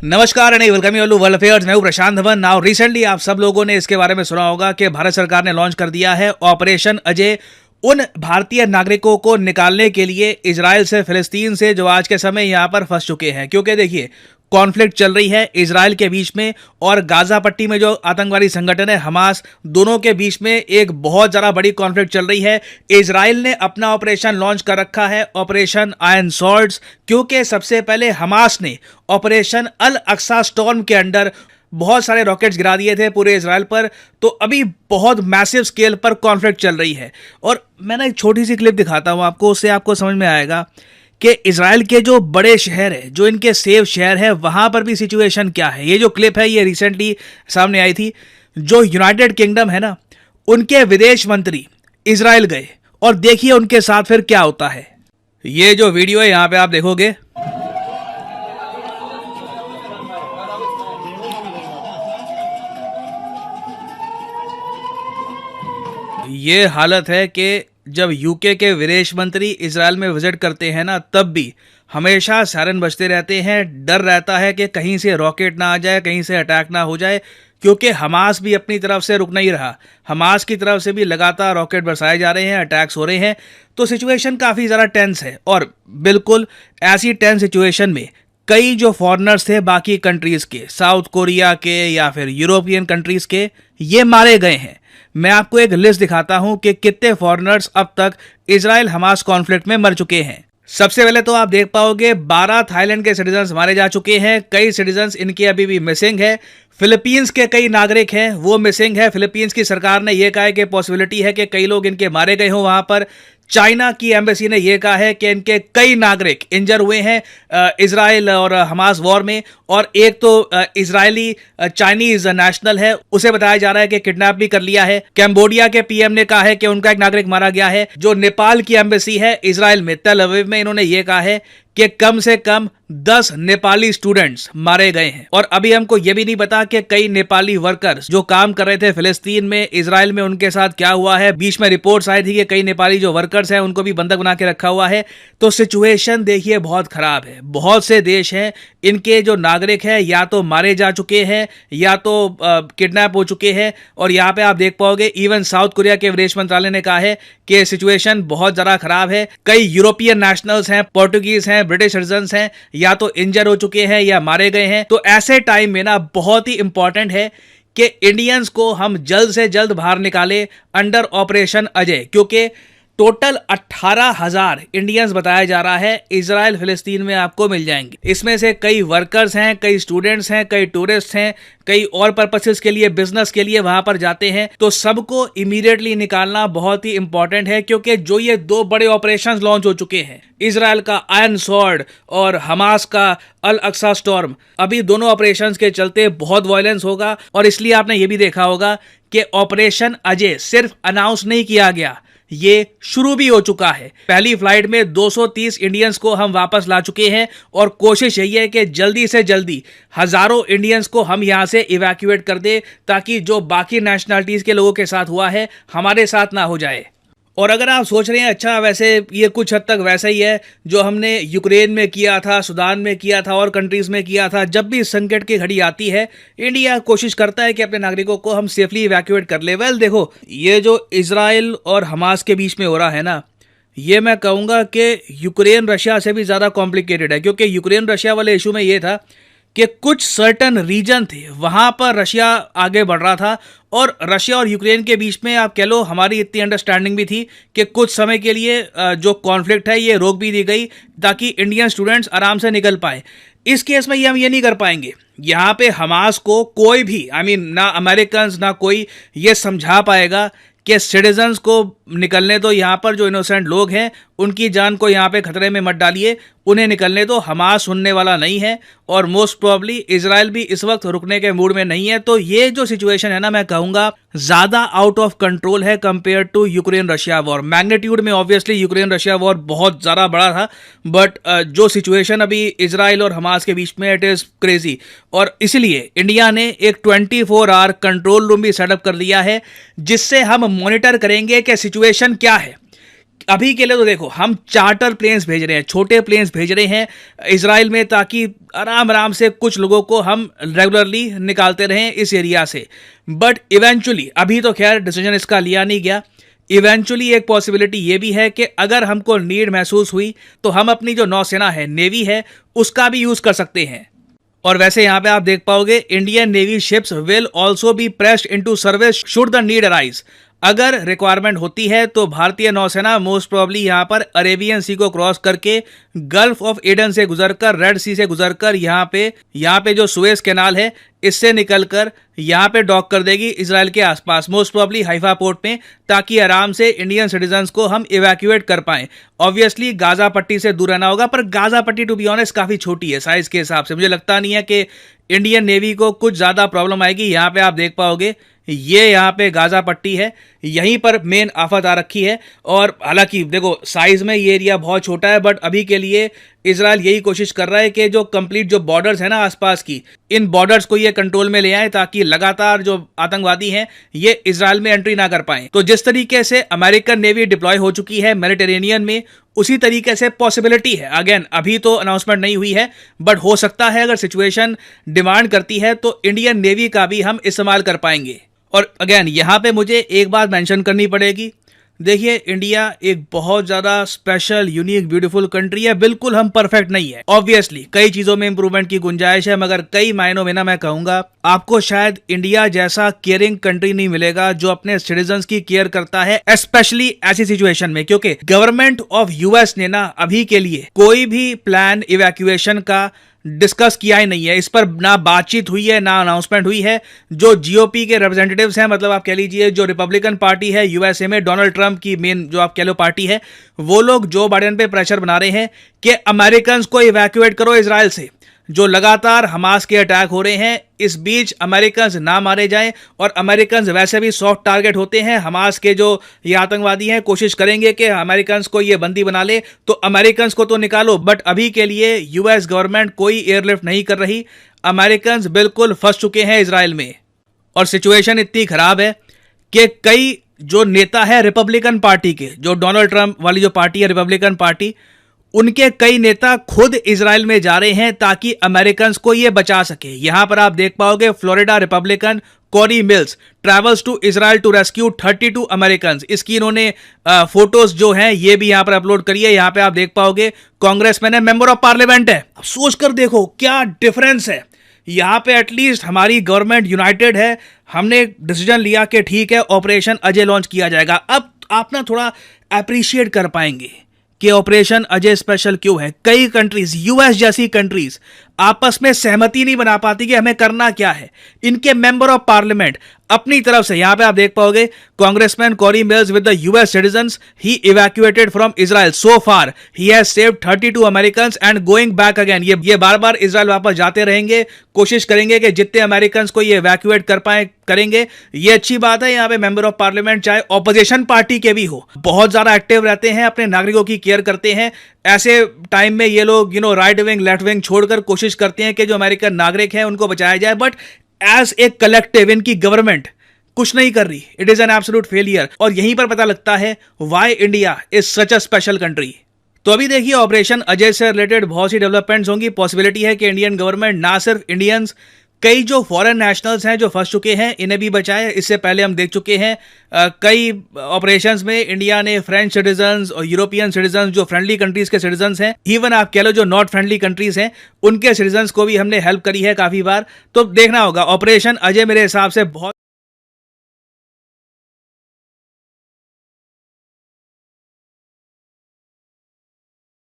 नमस्कार and welcome you to world affairs. मैं हूं प्रशांत धवन। नाउ रिसेंटली आप सब लोगों ने इसके बारे में सुना होगा कि भारत सरकार ने लॉन्च कर दिया है ऑपरेशन अजय, उन भारतीय नागरिकों को निकालने के लिए इजराइल से, फिलिस्तीन से, जो आज के समय यहां पर फंस चुके हैं। क्योंकि देखिए, कॉन्फ्लिक्ट चल रही है इजराइल के बीच में और गाजा पट्टी में जो आतंकवादी संगठन है हमास, दोनों के बीच में एक बहुत ज़्यादा बड़ी कॉन्फ्लिक्ट चल रही है। इजराइल ने अपना ऑपरेशन लॉन्च कर रखा है, ऑपरेशन आयरन स्वॉर्ड्स, क्योंकि सबसे पहले हमास ने ऑपरेशन अल अक्सा स्टॉर्म के अंडर बहुत सारे रॉकेट्स गिरा दिए थे पूरे इजराइल पर। तो अभी बहुत मैसिव स्केल पर कॉन्फ्लिक्ट चल रही है। और मैं ना एक छोटी सी क्लिप दिखाता हूं आपको, उससे आपको समझ में आएगा कि इजराइल के जो बड़े शहर है, जो इनके सेफ शहर है, वहां पर भी सिचुएशन क्या है। ये जो क्लिप है ये रिसेंटली सामने आई थी। जो यूनाइटेड किंगडम है ना, उनके विदेश मंत्री इजराइल गए और देखिए उनके साथ फिर क्या होता है। ये जो वीडियो है यहां पे आप देखोगे, ये हालत है कि जब यूके के विदेश मंत्री इजराइल में विजिट करते हैं ना, तब भी हमेशा सायरन बजते रहते हैं। डर रहता है कि कहीं से रॉकेट ना आ जाए, कहीं से अटैक ना हो जाए, क्योंकि हमास भी अपनी तरफ से रुक नहीं रहा। हमास की तरफ से भी लगातार रॉकेट बरसाए जा रहे हैं, अटैक्स हो रहे हैं। तो सिचुएशन काफ़ी ज़्यादा टेंस है। और बिल्कुल ऐसी टेंस सिचुएशन में कई जो फॉरेनर्स थे बाकी कंट्रीज़ के, साउथ कोरिया के या फिर यूरोपियन कंट्रीज़ के, ये मारे गए हैं। मैं आपको एक लिस्ट दिखाता हूं कि कितने फॉरेनर्स अब तक इजराइल हमास कॉन्फ्लिक्ट में मर चुके हैं। सबसे पहले तो आप देख पाओगे 12 थाईलैंड के सिटीजन्स मारे जा चुके हैं। कई सिटीजन्स इनके अभी भी मिसिंग है। फिलीपींस के कई नागरिक हैं, वो मिसिंग है। फिलीपींस की सरकार ने यह कहा है कि पॉसिबिलिटी है कि कई लोग इनके मारे गए हों वहां पर। चाइना की एम्बेसी ने यह कहा है कि इनके कई नागरिक इंजर हुए हैं इजराइल और हमास वॉर में। और एक तो इजरायली चाइनीज नेशनल है, उसे बताया जा रहा है कि किडनैप भी कर लिया है। कैम्बोडिया के पीएम ने कहा है कि उनका एक नागरिक मारा गया है। जो नेपाल की एम्बेसी है इजराइल में, तेल अवीव में, इन्होंने यह कहा है कि कम से कम 10 नेपाली स्टूडेंट्स मारे गए हैं। और अभी हमको यह भी नहीं पता कि कई नेपाली वर्कर्स जो काम कर रहे थे फिलिस्तीन में, इजराइल में, उनके साथ क्या हुआ है। बीच में रिपोर्ट्स आई थी कि कई नेपाली जो वर्कर्स हैं उनको भी बंधक बना के रखा हुआ है। तो सिचुएशन देखिए बहुत खराब है। बहुत से देश हैं, इनके जो नागरिक हैं या तो मारे जा चुके हैं या तो किडनैप हो चुके हैं। और यहाँ पे आप देख पाओगे इवन साउथ कोरिया के विदेश मंत्रालय ने कहा है कि सिचुएशन बहुत ज्यादा खराब है। कई यूरोपियन नेशनल्स हैं, पोर्टुगीज हैं, ब्रिटिश सिटीजन्स हैं, या तो इंजर हो चुके हैं या मारे गए हैं। तो ऐसे टाइम में ना बहुत ही इंपॉर्टेंट है कि इंडियंस को हम जल्द से जल्द बाहर निकाले अंडर ऑपरेशन अजय। क्योंकि टोटल 18,000 इंडियंस बताया जा रहा है इजराइल फिलिस्तीन में आपको मिल जाएंगे। इसमें से कई वर्कर्स हैं, कई स्टूडेंट्स हैं, कई टूरिस्ट हैं, कई और पर्पसेस के लिए, बिजनेस के लिए वहां पर जाते हैं। तो सबको इमीडिएटली निकालना बहुत ही इंपॉर्टेंट है। क्योंकि जो ये दो बड़े ऑपरेशंस लॉन्च हो चुके हैं, इजराइल का आयरन स्वॉर्ड और हमास का अल अक्सा स्टॉर्म, अभी दोनों ऑपरेशंस के चलते बहुत वायलेंस होगा। और इसलिए आपने ये भी देखा होगा कि ऑपरेशन अजय सिर्फ अनाउंस नहीं किया गया, ये शुरू भी हो चुका है। पहली फ्लाइट में 230 इंडियंस को हम वापस ला चुके हैं और कोशिश यही है कि जल्दी से जल्दी हजारों इंडियंस को हम यहां से इवैक्यूएट कर दे, ताकि जो बाकी नेशनलिटीज के लोगों के साथ हुआ है हमारे साथ ना हो जाए। और अगर आप सोच रहे हैं अच्छा वैसे ये कुछ हद तक वैसा ही है जो हमने यूक्रेन में किया था, सूडान में किया था और कंट्रीज में किया था, जब भी संकट की घड़ी आती है इंडिया कोशिश करता है कि अपने नागरिकों को हम सेफली इवैक्यूएट कर ले। वेल देखो, ये जो इजराइल और हमास के बीच में हो रहा है ना, ये मैं कहूँगा कि यूक्रेन रशिया से भी ज़्यादा कॉम्प्लिकेटेड है। क्योंकि यूक्रेन रशिया वाले इशू में ये था कि कुछ सर्टन रीजन थे वहां पर रशिया आगे बढ़ रहा था और रशिया और यूक्रेन के बीच में आप कह लो हमारी इतनी अंडरस्टैंडिंग भी थी कि कुछ समय के लिए जो कॉन्फ्लिक्ट है ये रोक भी दी गई ताकि इंडियन स्टूडेंट्स आराम से निकल पाए। इस केस में ये हम ये नहीं कर पाएंगे। यहाँ पे हमास को कोई भी ना अमेरिकन ना कोई ये समझा पाएगा कि सिटीजन्स को निकलने दो, यहाँ पर जो इनोसेंट लोग हैं उनकी जान को यहाँ पे खतरे में मत डालिए, उन्हें निकलने दो। हमास सुनने वाला नहीं है और मोस्ट प्रोबेबली इजराइल भी इस वक्त रुकने के मूड में नहीं है। तो ये जो सिचुएशन है ना, मैं कहूँगा ज़्यादा आउट ऑफ कंट्रोल है compare to Ukraine Russia war. Magnitude में ऑब्वियसली यूक्रेन रशिया वॉर बहुत ज़्यादा बड़ा था, बट जो सिचुएशन अभी इजराइल और हमास के बीच में, इट इज़ क्रेजी। और इसलिए इंडिया ने एक 24 आवर कंट्रोल रूम भी सेटअप कर दिया है जिससे हम मॉनिटर करेंगे कि सिचुएशन क्या है। अभी के लिए तो देखो हम चार्टर प्लेन्स भेज रहे हैं, छोटे प्लेन्स भेज रहे हैं इजराइल में, ताकि आराम आराम से कुछ लोगों को हम रेगुलरली निकालते रहें इस एरिया से। बट इवेंचुअली, अभी तो खैर डिसीजन इसका लिया नहीं गया, इवेंचुअली एक पॉसिबिलिटी ये भी है कि अगर हमको नीड महसूस हुई तो हम अपनी जो नौसेना है, नेवी है, उसका भी यूज कर सकते हैं। और वैसे यहाँ पे आप देख पाओगे Indian navy ships will also be pressed into service should the need arise. अगर रिक्वायरमेंट होती है तो भारतीय नौसेना मोस्ट प्रोबेबली यहाँ पर अरेबियन सी को क्रॉस करके, गल्फ ऑफ एडन से गुजरकर, रेड सी से गुजरकर यहाँ पे जो सुएज कैनाल है इससे निकलकर यहाँ पे डॉक कर देगी इजराइल के आसपास, मोस्ट प्रोबेबली हाइफा पोर्ट में, ताकि आराम से इंडियन सिटीजन्स को हम इवैक्यूएट कर पाएं। ऑब्वियसली गाजा पट्टी से दूर रहना होगा, पर गाजा पट्टी टू बी ऑनेस्ट काफ़ी छोटी है साइज के हिसाब से, मुझे लगता नहीं है कि इंडियन नेवी को कुछ ज़्यादा प्रॉब्लम आएगी। यहाँ पे आप देख पाओगे ये यहाँ पे गाजा पट्टी है, यहीं पर मेन आफत आ रखी है। और हालांकि देखो साइज में ये एरिया बहुत छोटा है, बट अभी के लिए इजराइल यही कोशिश कर रहा है कि जो कंप्लीट जो बॉर्डर्स है ना आसपास की, इन बॉर्डर्स को ये कंट्रोल में ले आए, ताकि लगातार जो आतंकवादी हैं ये इजराइल में एंट्री ना कर पाएं। तो जिस तरीके से अमेरिकन नेवी डिप्लॉय हो चुकी है मेडिटेरेनियन में, उसी तरीके से पॉसिबिलिटी है। अगेन अभी तो अनाउंसमेंट नहीं हुई है, बट हो सकता है अगर सिचुएशन डिमांड करती है तो इंडियन नेवी का भी हम इस्तेमाल कर पाएंगे। और अगेन यहाँ पे मुझे एक बात मेंशन करनी पड़ेगी, देखिए इंडिया एक बहुत ज़्यादा स्पेशल, यूनिक, ब्यूटीफुल कंट्री है, बिल्कुल हम परफेक्ट नहीं है। ऑब्वियसली कई चीज़ों में इंप्रूवमेंट की गुंजाइश है, मगर कई मायनों में ना मैं कहूँगा आपको शायद इंडिया जैसा केयरिंग कंट्री नहीं मिलेगा जो अपने सिटीजन्स की केयर करता है, स्पेशली ऐसी सिचुएशन में। क्योंकि गवर्नमेंट ऑफ यूएस ने ना अभी के लिए कोई भी प्लान इवैक्यूएशन का डिस्कस किया ही नहीं है, इस पर ना बातचीत हुई है, ना अनाउंसमेंट हुई है। जो जीओपी के रिप्रेजेंटेटिव्स हैं, मतलब आप कह लीजिए जो रिपब्लिकन पार्टी है यूएसए में, डोनाल्ड ट्रंप की मेन जो आप कह लो पार्टी है, वो लोग जो बाइडेन पे प्रेशर बना रहे हैं कि अमेरिकन को इवैक्यूएट करो इजराइल से, जो लगातार हमास के अटैक हो रहे हैं। इस बीच अमेरिकन ना मारे जाएं, और अमेरिकन वैसे भी सॉफ्ट टारगेट होते हैं, हमास के जो ये आतंकवादी हैं कोशिश करेंगे कि अमेरिकन को ये बंदी बना ले, तो अमेरिकन को तो निकालो। बट अभी के लिए यूएस गवर्नमेंट कोई एयरलिफ्ट नहीं कर रही, अमेरिकन बिल्कुल फंस चुके हैं इजराइल में। और सिचुएशन इतनी खराब है कि कई जो नेता है रिपब्लिकन पार्टी के, जो डोनाल्ड ट्रंप वाली जो पार्टी है रिपब्लिकन पार्टी, उनके कई नेता खुद इजराइल में जा रहे हैं ताकि अमेरिकन को ये बचा सके। यहां पर आप देख पाओगे Florida Republican Cory Mills travels to Israel to rescue 32 American. इसकी इन्होंने फोटोज जो हैं ये भी यहां पर अपलोड करी है। यहां पे आप देख पाओगे कांग्रेसमैन है, मेंबर ऑफ पार्लियामेंट है। सोचकर देखो क्या डिफरेंस है। यहां पे एटलीस्ट हमारी गवर्नमेंट यूनाइटेड है, हमने डिसीजन लिया कि ठीक है ऑपरेशन अजय लॉन्च किया जाएगा। अब आप ना थोड़ा अप्रिशिएट कर पाएंगे कि ऑपरेशन अजय स्पेशल क्यों है। कई कंट्रीज, यूएस जैसी कंट्रीज आपस में सहमति नहीं बना पाती कि हमें करना क्या है। इनके मेंबर ऑफ पार्लियामेंट अपनी तरफ से, यहां पे आप देख पाओगे congressman Cory Mills with the US citizens, he evacuated from Israel, so far he has saved 32 Americans and going back again. ये बार बार इजराइल वापस जाते रहेंगे, कोशिश करेंगे कि जितने अमेरिकन को ये इवैक्यूएट कर पाए करेंगे। ये अच्छी बात है। यहाँ पे मेंबर ऑफ पार्लियामेंट चाहे ऑपोजिशन पार्टी के भी हो, बहुत ज्यादा एक्टिव रहते हैं, अपने नागरिकों की केयर करते हैं। ऐसे टाइम में ये लोग राइट विंग लेफ्ट विंग छोड़कर कोशिश करते हैं कि जो अमेरिकन नागरिक हैं उनको बचाया जाए। बट एज ए कलेक्टिव इनकी गवर्नमेंट कुछ नहीं कर रही। It is an absolute failure. और यहीं पर पता लगता है why India is such a special country. तो अभी देखिए ऑपरेशन अजय से रिलेटेड बहुत सी डेवलपमेंट्स होंगी। पॉसिबिलिटी है कि इंडियन गवर्नमेंट ना सिर्फ इंडियंस, कई जो फॉरेन नेशनल्स हैं जो फंस चुके हैं इन्हें भी बचाए। इससे पहले हम देख चुके हैं कई ऑपरेशंस में इंडिया ने फ्रेंच सिटीजन्स और यूरोपियन सिटीजन्स, जो फ्रेंडली कंट्रीज के सिटीजन्स हैं, इवन आप कह लो जो नॉट फ्रेंडली कंट्रीज हैं, उनके सिटीजन्स को भी हमने हेल्प करी है काफी बार। तो देखना होगा। ऑपरेशन अजय मेरे हिसाब से बहुत